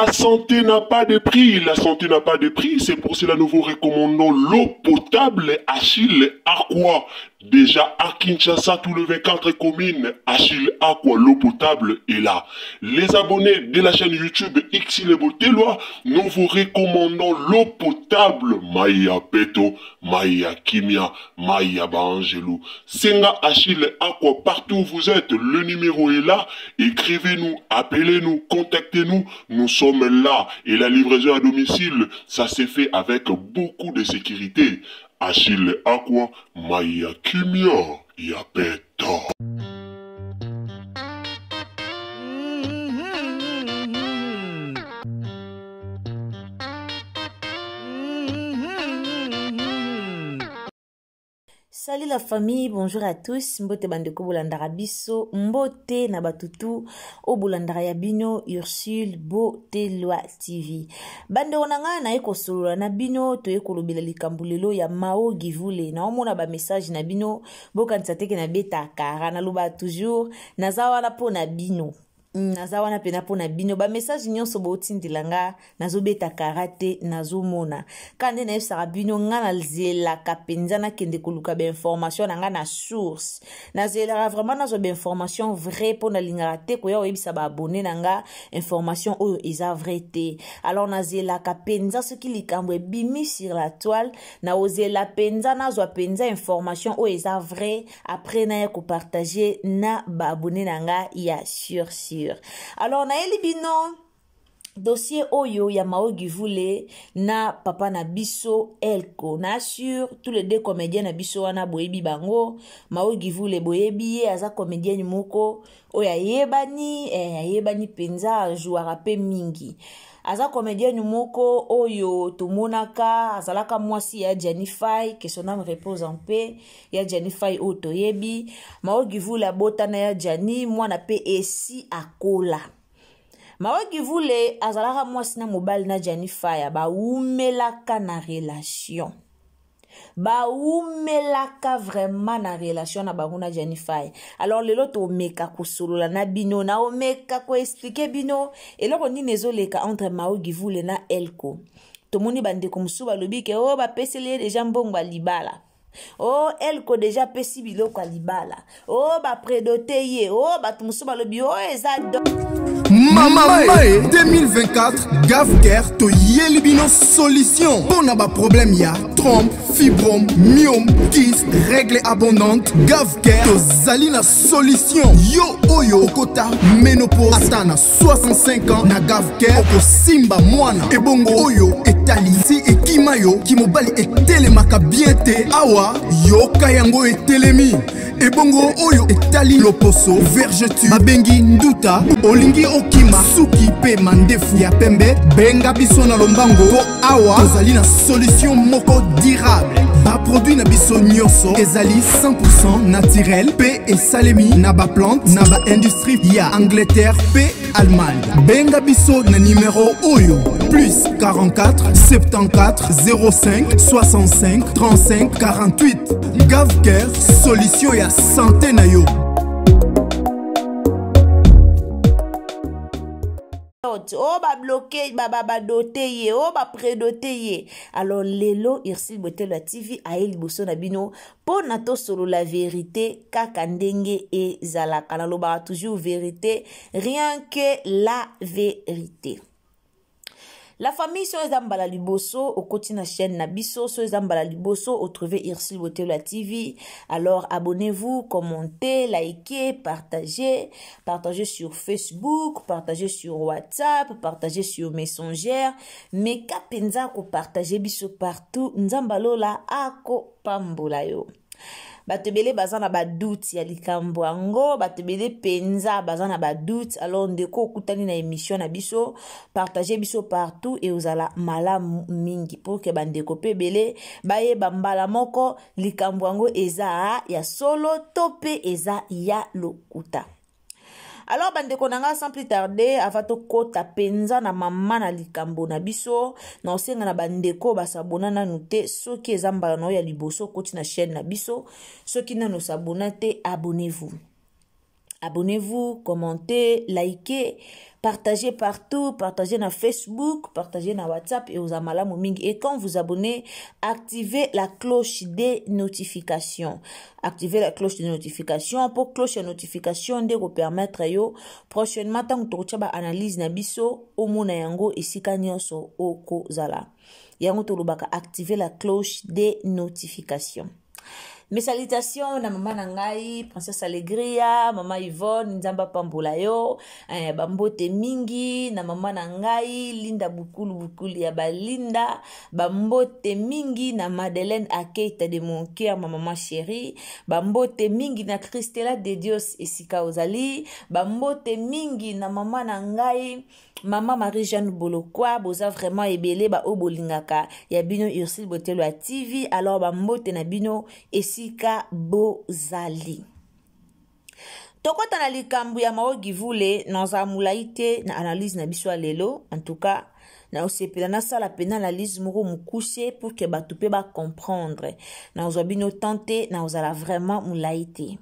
La santé n'a pas de prix, la santé n'a pas de prix, c'est pour cela nous vous recommandons l'eau potable Achille Aqua. Déjà à Kinshasa, tous les 24 communes, Achille Aqua, l'eau potable est là. Les abonnés de la chaîne YouTube Xile Botelwa, nous vous recommandons l'eau potable Maya Peto, Maya Kimia, Maya Bangelou. Senga Achille Aqua, partout où vous êtes, le numéro est là. Écrivez-nous, appelez-nous, contactez-nous, nous sommes là. Et la livraison à domicile, ça s'est fait avec beaucoup de sécurité. Achille Aqua, Maya Kimia, Yapeto. Salut la famille, bonjour à tous. Mbote bandeko bolandara biso, mbote na batutu o bolandara ya bino Ursule Botelwa TV. Bandeko nanga na eko solola na bino to eko lobela likambo lelo ya Mao Givule. Na omona ba message na bino bokanisa teke na beta kara na loba toujours nazawa na po na bino. Naza wana pena po na bino ba message nyonso botindilanga nazobeta karate nazomona kande na efsaka bino nga na zela kapenza na kende koluka ba information na nga na source na zela vraiment nazo ba information vrai po na lingara te ko ya oyebisa ba abonné na nga information oyo eza vrai te. Alors na zela kapenza soki likambo ebimi sur la toile na ozela penza nazo penza information oyo eza vrai après na ya ko partager na ba abonné na nga ya sur. Alors na elibino dossier oyo ya Mao Givule na papa na biso Elko na sur tous les deux comédiens na biso wana boyebi bango. Mao Givule boyebi ye aza comédien moko oya yebani penza jouera pe mingi. Aza comédien moko oyo tomonaka azalaka mwasi ya Jennifer que son âme repose en paix ya Jennifer oto yebi. Mao Givule abotana ya Jani mwana pe esi akola. Mao Givule azalaka mwasi na mobile na Jennifer ba umelaka na relation. Ba umelaka vraiment na relation na bango na Jennifer. Alors lelo to meka kusolola na bino na omeka ko expliquer bino eloko nini ezoleka entre Mao Givule na Elko. Tomoni bandeko musuba lobi ke o ba pesele déjà mbongo libala. Oh Elko déjà pesi biloko libala. Oh ba prédoté ye. Oh ba musuba lobi oh ezado. Mama 2024 Gavker to Yelibino solution. Pour n'a pas problème ya trompe, fibrome, myome, kyste, règles abondantes. Gavker to Zalina solution. Yo oyo kota ménopause atana 65 ans na Gavker oko simba mwana. Ebongo oyo etali si ekimayo kimobali etelemaka bien te awa yo kayango etelemi. Ebongo oyo etali loposo vergetu babengi nduta olingi okima suki pe mandefu ya pembe benga biso na lombango po awa tozali na solution moko durable ba produit na biso nyonso ezali 100% naturel pe esalemi na ba plante na ba industrie ya Angleterre pe Allemagne. Benga biso na numéro oyo plus 44 74 05 65 35 48. Gavker solution ya santé na yo. Oh ba bloqué ba doté ye oh ba prédoté ye. Alors lelo Ursule Botelwa TV a liboso na bino po na to solo la vérité kaka ndenge ezalaka na loba toujours vérité rien que la vérité. La famille sur les ambala liboso au côté na chaîne na biso sur les ambala liboso au trouver Ursule Botelwa TV. Alors abonnez-vous, commentez, likez, partagez sur Facebook, partagez sur WhatsApp, partagez sur Messenger, mais kapenza ko partager biso partout nzambalola ako pambola yo. Batebele bazana ba doute ya likambo ango batebele penza bazana ba doute alors ndeko kutani na émission na biso partager biso partout et ozala malamu mingi pour que bandeko pebele baye bambala moko likambo ango eza ya solo tope eza ya lokuta. Alors bandeko nanga sans plus tarder avato kota penza na mama na likambo na biso na osenga na bandeko basabona na nute soki ezambala no ya liboso koti na chaîne na biso soki na no sabona te abonnez-vous. Abonnez-vous, commentez, likez, partagez partout, partagez dans Facebook, partagez dans WhatsApp et aux amala moming. Et quand vous abonnez, activez la cloche des notifications. Activez la cloche de notification pour cloche de notification de vous permettre yo prochainement tant que tu analyse na biso au mona yango esika nyonso oko zala. Yango to lubaka activer la cloche des notifications. Mes salutations na maman nangai, Princesse Allegria, maman Yvonne, Nzamba Pambola yo, bambote mingi, na maman nangai, Linda Bukulu ya Balinda, bambote mingi na Madeleine Akeita de mon cœur, ma maman chérie, bambote mingi na Christella de Dios esika ozali, bambote mingi na maman nangai, maman Marie-Jeanne Bolokwa, boza vraiment ebele ba obolingaka, ya bino Ursule Botelwa TV, alors bambote na bino esika bozali. Tokota na likambu ya maogi vule na za mulaite na analyse na biso lelo, en tout cas na osepela na sala pena analyse moko mukuse pour que batupe ba comprendre. Na ozabino tenter na ozala vraiment mulaite.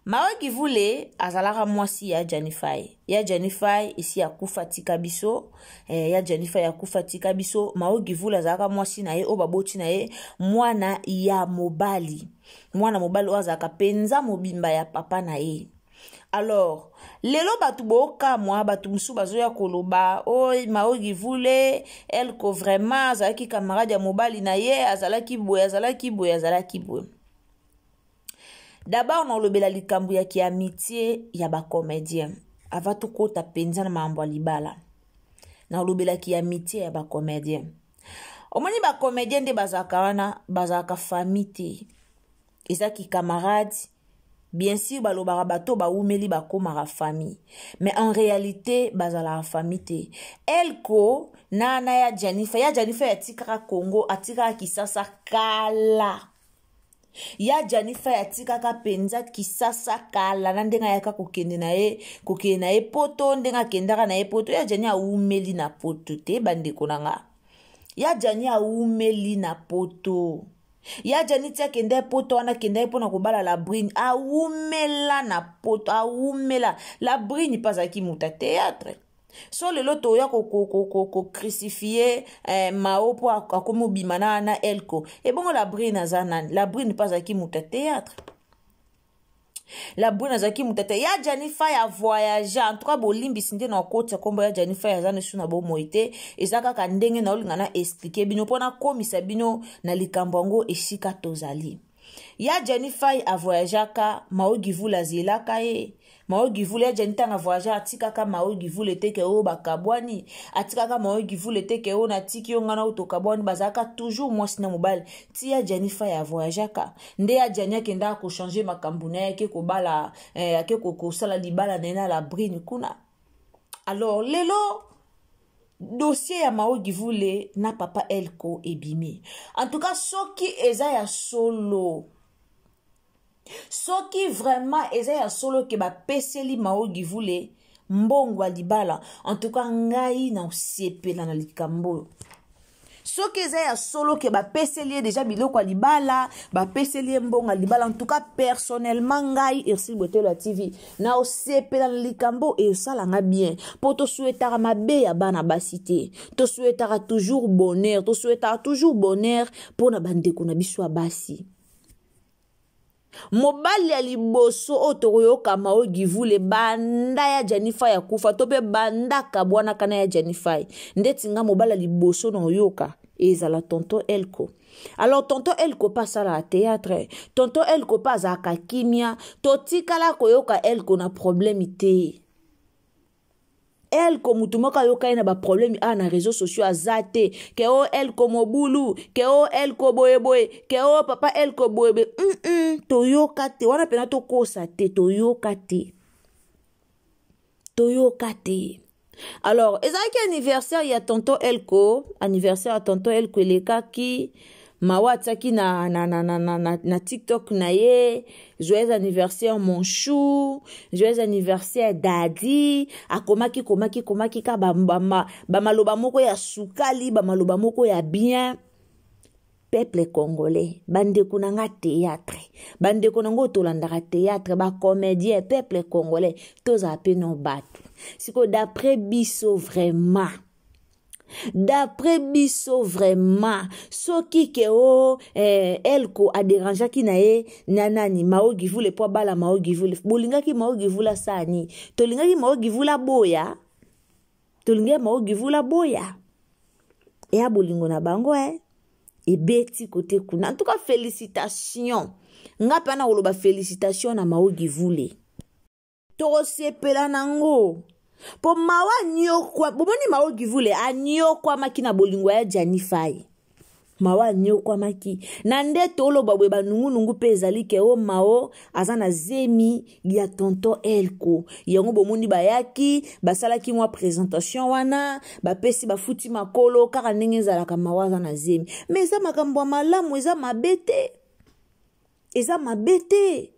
Maogi vule azalara mwasi ya Janifai. Ya Janifai isi ya kufa tika biso. Ya Janifai ya kufa tika biso. Maogi vule azalaka mwasi na ye obaboti na ye mwana ya mobali. Mwana mobali wazaka penza mobimba ya papa na ye. Alors, lelo batu boka mwa batu musu bazoya koloba oy maogi vule elko vraiment azalaki camarade ya mobali na ye azalaki boye. D'abord, on lobela likambu ya ki amitié ya ba comédien. Avant tout kota penza na mambo libala. Na lobela ki amitié ya ba comédien. Omoni ba comédien de bazaka famille. Ezaki camarade. Bien sûr, balobara bato ba umeli ba komara famille. Mais en réalité, bazala famille. Elko nana ya Janifai ya tikara Congo, atika kisasa kala. Ya Janifai atikaka penza kisasa kala na ndenga yaka kokende na ye poto ndenga kendaka na ye poto ya Jani umeli na poto te bandeko nanga. Ya Jani umeli na poto. Ya Jani tia kende poto wana kende pona kobala la brine umela na poto umela la brine pas aki muta théâtre. So le loto ya ko crucifier mao po akomo bimana na elko et bon la brine zanan la brine pas aki muta théâtre. La brine azaki mutete ya Janifai a voyager en trois bolimbi sinde na kota kombo ya Janifai azana suna bo moite ezaka ka ndenge na olinga na expliquer bino pona komisa bino na likambo esika tozali. Ya Janifai a voyager ka maogi vula zilaka ye maogi vula ya Janita na voyager atika ka maogi vula teke o bakabwani atika ka maogi vula teke o na tiki yo ngana utokabwani bazaka toujours mwasi na mobile ti ya Janifai a voyager ka nde ya Jania kenda ko changer makambu na yake ko bala yake ko sala libala na la brine kuna. Alors lelo dossier ya maogi vule na papa elko ebimi. En tout cas soki eza ya solo. Soki vraiment eza ya solo ke ba peseli maogi vule mbongwa libala. En tout cas ngai na osepela na likambo. Soki eza ya solo ke ba peseli déjà biloko libala, ba peseli mbonga libala. En tout cas personnellement ngai Ursule Botelwa TV na osepela na likambo e sala nga bien. Po to souhaitara mabe ya bana basité. To souhaitara toujours bonheur, to souhaitara toujours bonheur pour na bandeko na biso basi. Mobali ya liboso otoroyoka maogi vule banda ya Janifai ya kufa tope banda kabwana kana ya Janifai ndeti nga mobali ya liboso na oyoka ezala tonton Elko. Alors tonton Elko passe à la théâtre, tonton Elko passe à kakimia, totikala koyoka Elko na problème ite. Elko mutumoka yoka ina ba problème na réseaux sociaux azate ke o Elko mobulu ke o Elko boyeboy ke o papa Elko boyebe toyoka te wana pena to kosa te toyoka te. Alors ezaki anniversaire ya tonton Elko, anniversaire ya tonton Elko elekaki mawatsaki na TikTok na ye, joyeux anniversaire mon chou, joyeux anniversaire daddy, akomaki ka ba maloba moko ya sukali, ba maloba moko ya bien. peuple congolais bandeko nanga théâtre bandeko nango tolandaka théâtre ba comédien peuple congolais toza pe no bato siko d'après biso vraiment soki ke elko a dérangé ki na ye nanani maogi vule po bala maogi vule bolingaki maogi vula sani tolingaki maogi vula boya e abolingo na bango e beti kote kuna en tout cas félicitations nga pe na koloba félicitations na maogi vule tosepela nango po mawa nyokwa bomoni maogi vule anyokwa maki na bolingo ya Janifai mawa nyokwa maki na nde toloba bwe banungu pe ezali ke o mao azana zemi ya tonton Elko yango bomoni bayaki basalaki mwa présentation wana bapesi bafuti makolo kaka ndenge ezalaka mawa azana zemi mais eza makambo malamu eza mabete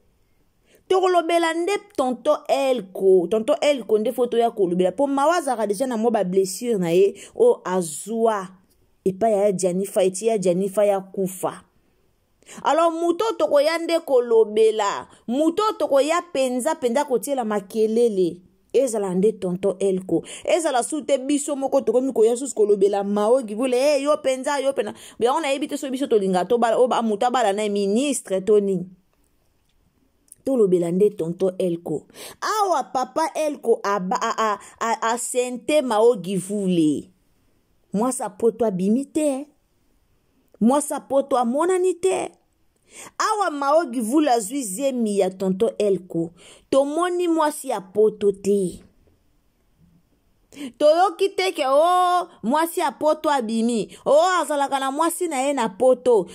tokolobela nde tonton Elko nde foto ya kolobela po mawazaka deja na mo ba blessure na ye o azwa epa ya Janifai ti ya Janifai ya kufa alors muto tokoya nde kolobela muto tokoya penza kotiela makelele ezala nde tonton Elko ezala sute biso moko tokomi koya susu kolobela maogi vule yo penza bien on a évité so biso tolinga to bala o muta bala na ministre toni tolobela nde tonton Elko awa papa Elko a sente maogi vule mwasa poto abimi te mwasa poto amonani te awa maogi vule azwi zemi ya tonton Elko tomoni mwasi ya poto te toyoki teke mwasi ya poto abimi azalaka na mwasi na ye na poto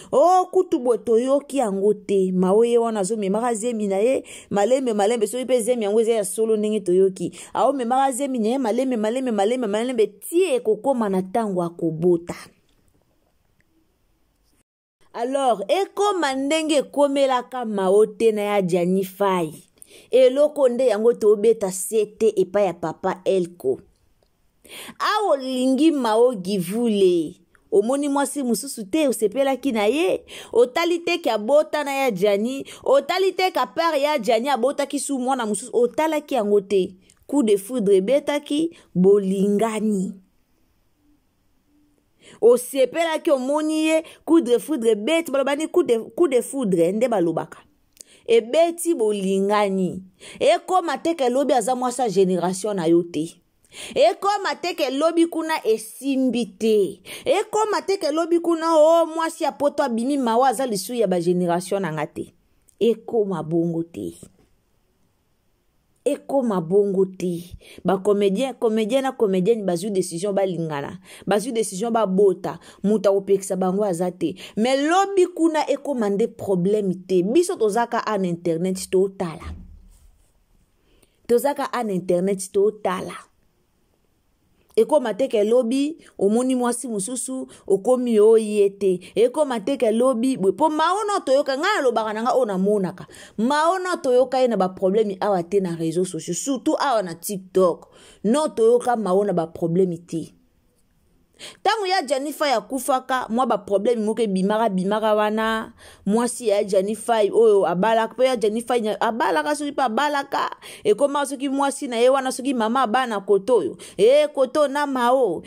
kutu bo toyoki yango te maoye wana azomemaka zemi na ye malembe soki mpe zemi yango eza ya solo ndenge toyoki aomemaka zemi na ye malembe tie ekokoma na ntango akobota alors ekoma ndenge ekomelaka mao te na ya Janifai eloko nde yango tobeta sete epa ya papa Elko awo lingi maogi vule omoni mwasi mususu te osepelaki na ye otali te ki abota na ya Jani otali te ka père ya Jani abotaki su mwana mususu otalaki yango te coup de foudre betaki bolingani osepelaki omoni ye coup de foudre beti balobani coup de foudre nde balobaka ebeti bolingani ekoma te ke lobi aza mwasa génération na yo te ekoma te ke lobi kuna esimbi te ekoma te ke lobi kuna mwasi ya poto abimi mawa aza lisu ya ba génération na nga te ekoma bongo te ba comédien na comédienne bazui décision balingana bazui décision bota muta opekisa bango aza te mais lobi kuna ekoma nde problème te biso tozaka en internet totala ekoma te ke lobi omoni mwasi mususu okomi oyete ekoma te ke lobi po maona toyoka nga lobaka nanga ona monaka maona toyoka ina ba problème awa te na réseaux sociaux surtout awa na TikTok no toyoka maona ba problème te tango ya Janifai ya kufaka mwa ba problème moke bimaka wana mwasi ya Janifai oyo abalaka pe ya Janifai abalaka soki pa abalaka ekoma soki mwasi na ye wana soki mama abana kotoyo koto na mao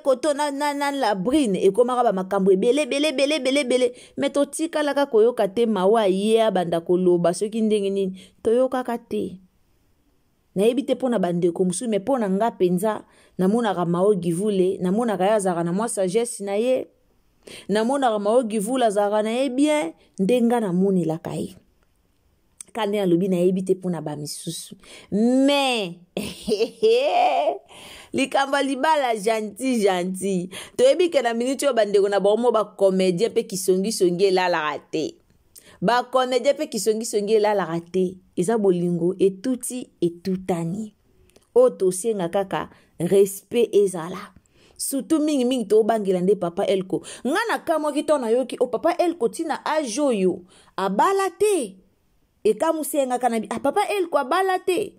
koto na la brine ekoma ba makambo ebele meto tikalaka koyoka te mawa ye abanda koloba soki ndenge nini toyoka te na ebite pona bandeko musu me pona nga penza namonaka maogi vule namonaka ya zaka na mwa sagesse na ye namonaka maogi vule zaka na ye bien ndenga namonelaka ye kande alobi na ebite pona ba misusu mais likamba libala gentil toyebi ke na minute yo bandeko na bomo ba comédien pe kisongi elalaka te ba comédien pe kisongi elalaka te eza bolingo etutani otosenga kaka respect ezala surtout mingi to bangela nde papa Elko ngana kamwa kitona yoki papa Elko tina ajoyo abala te ekamusenga kana papa Elko abala te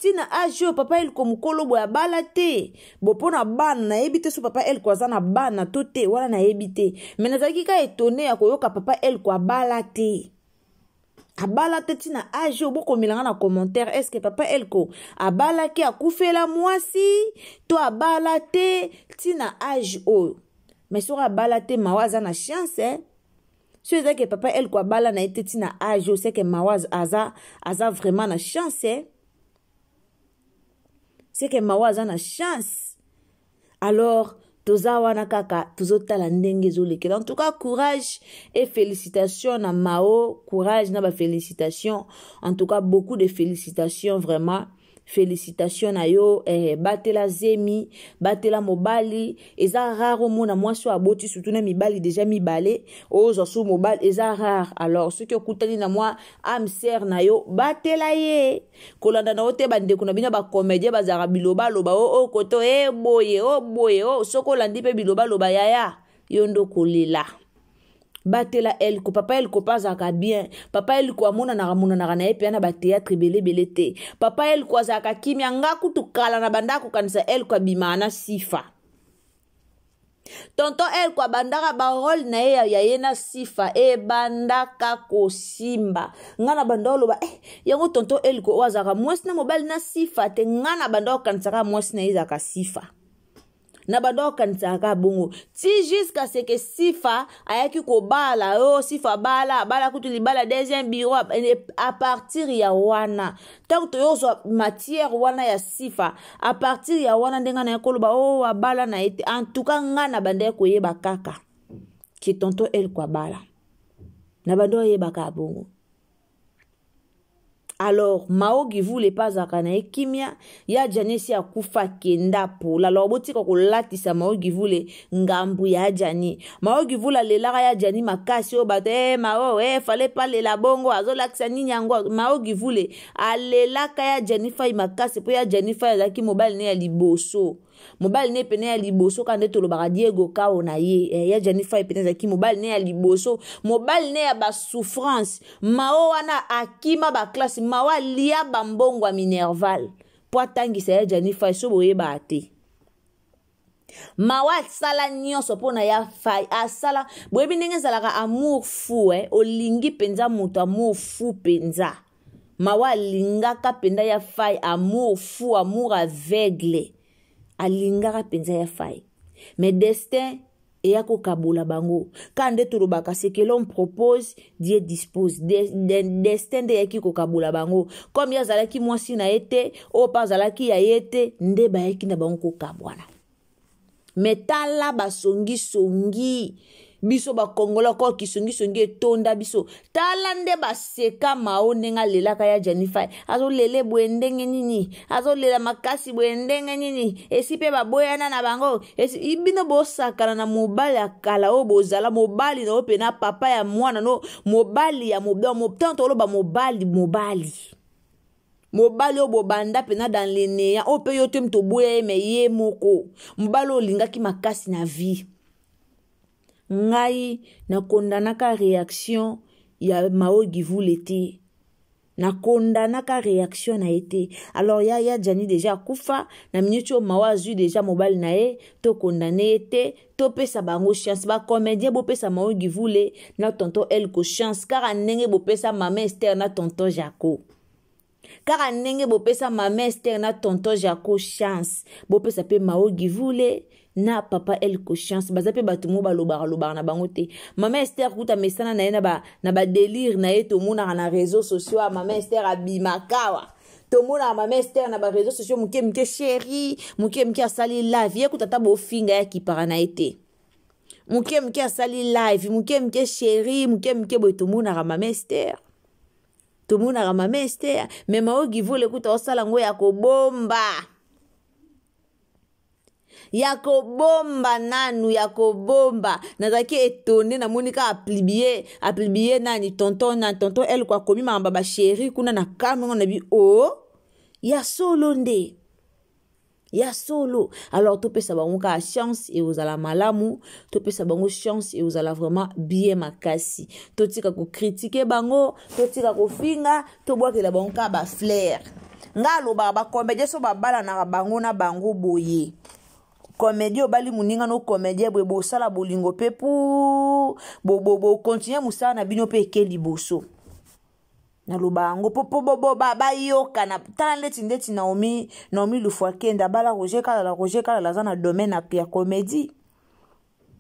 tina ajo papa el ko mukolo boya bala te bo pona bana na yebite so papa el ko azana bana to te wana na yebite mais nazalaki ka étonné ya koyoka papa el ko abala te abala te tina ajo boko milanga na commentaire est-ce que papa el ko abala ki akufela mwasi to abala te tina ajo mais so abala te mawaza na chance si c'est que papa el ko abala na ete tina ajo c'est que mawaz aza vraiment na chance c'est que mawaz a na chance alors toza wana kaka tozotala ndenge ezolekela en tout cas courage et félicitations na Mao courage na ba félicitations en tout cas beaucoup de félicitations vraiment félicitations na yo batela zemi batela mobali eza rare mona mwasi aboti surtout na mibali déjà mibale ozo su mobali eza rare alors ce qui okutani na moi amser na yo batela ye kolanda na ote bande kuna bina ba comédien bazara biloba loba o koto boye soko landi pe biloba loba yaya yondo kolela batela el ko papa el ko pazaka bien papa el ko amona na epe na ba théâtre belé te papa el ko azaka kimia ngaku tukala na bandako kanisa el ko bimana sifa tonton el ko bandaka ba rôle na ya yena sifa bandaka ko simba ngana bandolo ba yango tonton el ko wazaka mwasi na mobile na sifa te ngana bandako kanisa ka mwasi na izaka sifa na bando kansaka bongo ti jusqu'à ce que sifa ayaki ko bala sifa bala kutu libala deuxième bureau à partir ya wana tant to yozo matière wana ya sifa à partir ya wana ndenga na koloba abala na ete en tout cas ngana bande ko yeba kaka ki tonto el ko bala na bando yeba ka bongo. Alors, Mao Givule pas akana ekimia ya janesi ya kufa kenda pola. Alors, boti ko latisa Mao Givule ngambu ya jani. Mao Givule lela ya jani makasi o bate Mao fallait pas lela bongo azolakisa nini yango. Mao Givule alela ya jani fa makasi po ya jani fa zaki mobile ne ya liboso. Mobile ne pene ya liboso kande tolo baka Diego kao na ye ya Jennifer pene zaki mobile ne ya liboso mobile ne ya ba souffrance Mao wana akima ba classe mawa lia bambongwa minerval po atangisa ya Jennifer so boye ba ate mawa sala nyonso pona ya fai asala boye ndenge zalaka amour fou olingi penza muto amour fou penza mawa lingaka penda ya fai amour fou amour aveugle alingaka penza ya fai mais destin eya ko kabola bango kande turubaka ce que l'on propose Dieu dispose destin de yaki ko kabola bango comme ya zalaki mwasi na ete o pa zalaki ya ete nde ba yaki na bango ko kabwana metala basongi songi biso ba kongola ko kisongi songi etonda biso talande baseka Mao nenga lelaka ya Jennifer azo lele bwendenge nini azo lela makasi bwendenge nini esipe baboyana na bango ibino bosakana na mobali akala o bozala mobali na opena papa ya mwana no mobali ya tanto lo ba mobali obo banda pena dans l'enea o pe yote mto boye me ye moko mobali olingaki makasi na vie ngai na kondanaka réaction ya Mao Givule te na kondanaka réaction na ete alors ya Jani déjà kufa na minute Mao azu déjà mobile na ye to condamné ete to pesa bango chance ba comédien bo pesa Mao Givule na tonton el ko chance car ndenge bo pesa mama Esther na tonton Jaco car ndenge bo pesa mama Esther na tonton Jaco chance bo pesa pe Mao Givule na papa el ko chance bazape batumo balobara na bango te mama Esther kuta mesana na ye na ba délire na ye to mona na réseaux sociaux mama Esther abimakawa to mona mama Esther na ba réseaux sociaux muke chéri muke asali live ye kuta tabo finga ya kipara na ete muke asali live muke chéri muke boy to mona mama Esther to mona mama Esther mais Mao Givule kuta osala ngo ya kobomba yakobomba nanu yakobomba nazaki étonné na monika aplibier nani tonton el kwa komi mamba ba chéri kuna na kama na bi ya solo nde ya solo alors to pesa bango ka chance et vous ala malamu to pesa bango chance et vous ala vraiment bien makasi to tika ko critiquer bango to tika ko finga to boakela bango ka ba flair nga aloba ba comédien so babala na bango na bango boye comédien obali muninga no comédien boye bosala bolingo pe pour bo continuer musala na bino pe ekeli boso na lobango popo ba yoka na tala ndeti Naomi Lufwakenda bala Roger Kala la za na domaine ya comédie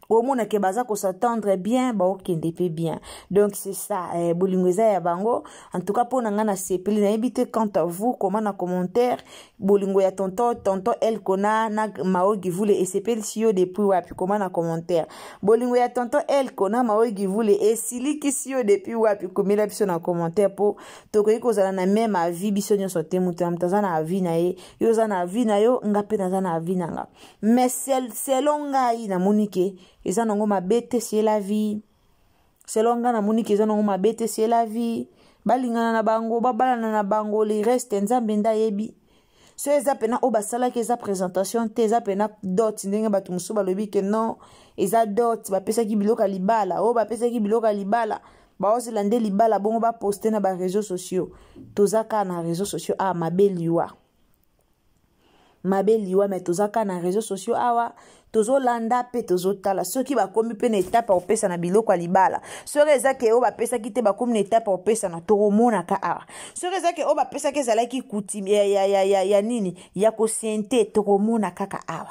au monde que baza ko s'attendre bien ba okende pe bien donc c'est ça bolingweza ya bango en tout cas pour ngana sepeli na ebite quant à vous comment na commentaire bolingo ya tonton El Kona na Maogi voulait et sepeli sio depuis wapi comment na commentaire bolingo ya tonton El Kona Maogi voulait et siliki sio depuis wapi komela biso na commentaire pour tokoyi kozala na même avis biso nyonso te mutu mtazana avis na ye yo za na avis na yo ngape na za na avis na nga mais selon ngai na monike eza nango mabete c'est la vie selon nga na monike eza nango mabete c'est la vie balingana na bango babalana na bango le reste nzambe nda yebi so eza pena o basala ke eza présentation te eza pena dot ndenge bato musu balobi ke non eza dot bapesa ki biloka libala o bapesa ki biloka libala baozela nde libala bongo ba poster na ba réseaux sociaux tozaka na réseaux sociaux mabeliwa mais tozaka na réseaux sociaux awa tozolanda pe tozotala soki bakomi pe na étape opesa na biloko libala soki ezake o bapesa ki te bakomi na étape opesa na toromona ka awa soki ezake o bapesa ke ezalaki coutume ya nini ya kosente toromona kaka awa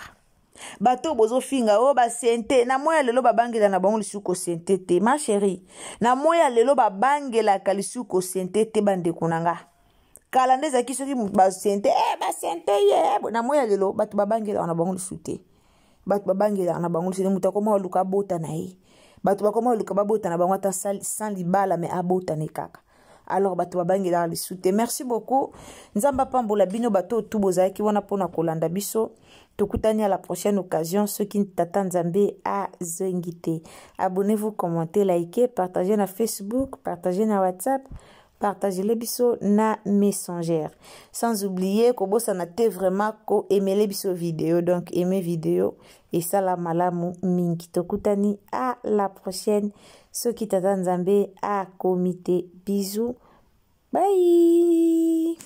bato bozofinga o basente na moya lelo babangela na bango lisuko sente te ma chérie na moya lelo babangela ka lisuko sente te bandeko nanga kala ndezaki soki basente basente ye na moya lelo bato babangela na bango lisuté bato babangela na bango lisuté muta koma luka bota na ye bato bakoma luka babota na bango ata sans libala mais abota ne kaka alors bato babangela lisuté merci beaucoup nzamba pambola bino bato tout bozaki wana pona kolanda biso tokutani à la prochaine occasion ceux qui t'attendent Nzambe à zengite abonnez-vous commentez likez partagez na Facebook partagez na WhatsApp partagez les biso na Messenger sans oublier que bossa na te vraiment ko aimer les biso vidéo donc aimer vidéo et ça la malamu mingi tokutani à la prochaine ceux qui t'attendent Nzambe à comité bisous bye.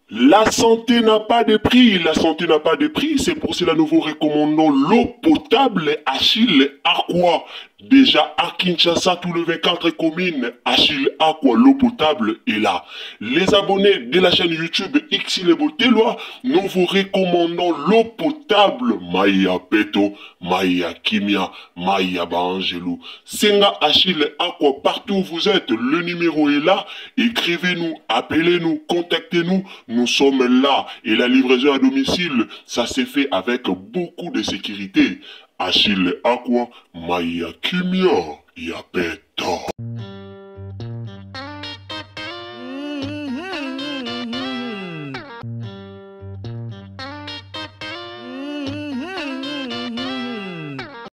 La santé n'a pas de prix, la santé n'a pas de prix, c'est pour cela nous vous recommandons l'eau potable Achille Aqua. Déjà à Kinshasa, tout le 24 communes, Achille Aqua, l'eau potable est là. Les abonnés de la chaîne YouTube Xile Boteloa, nous vous recommandons l'eau potable Maya Peto, Maya Kimia, Maya Bangelou. Senga Achille Aqua, partout où vous êtes, le numéro est là. Écrivez-nous, appelez-nous, contactez-nous. Nous sommes là et la livraison à domicile, ça s'est fait avec beaucoup de sécurité. Achille Aqua, Maya Kimia, Yapeto.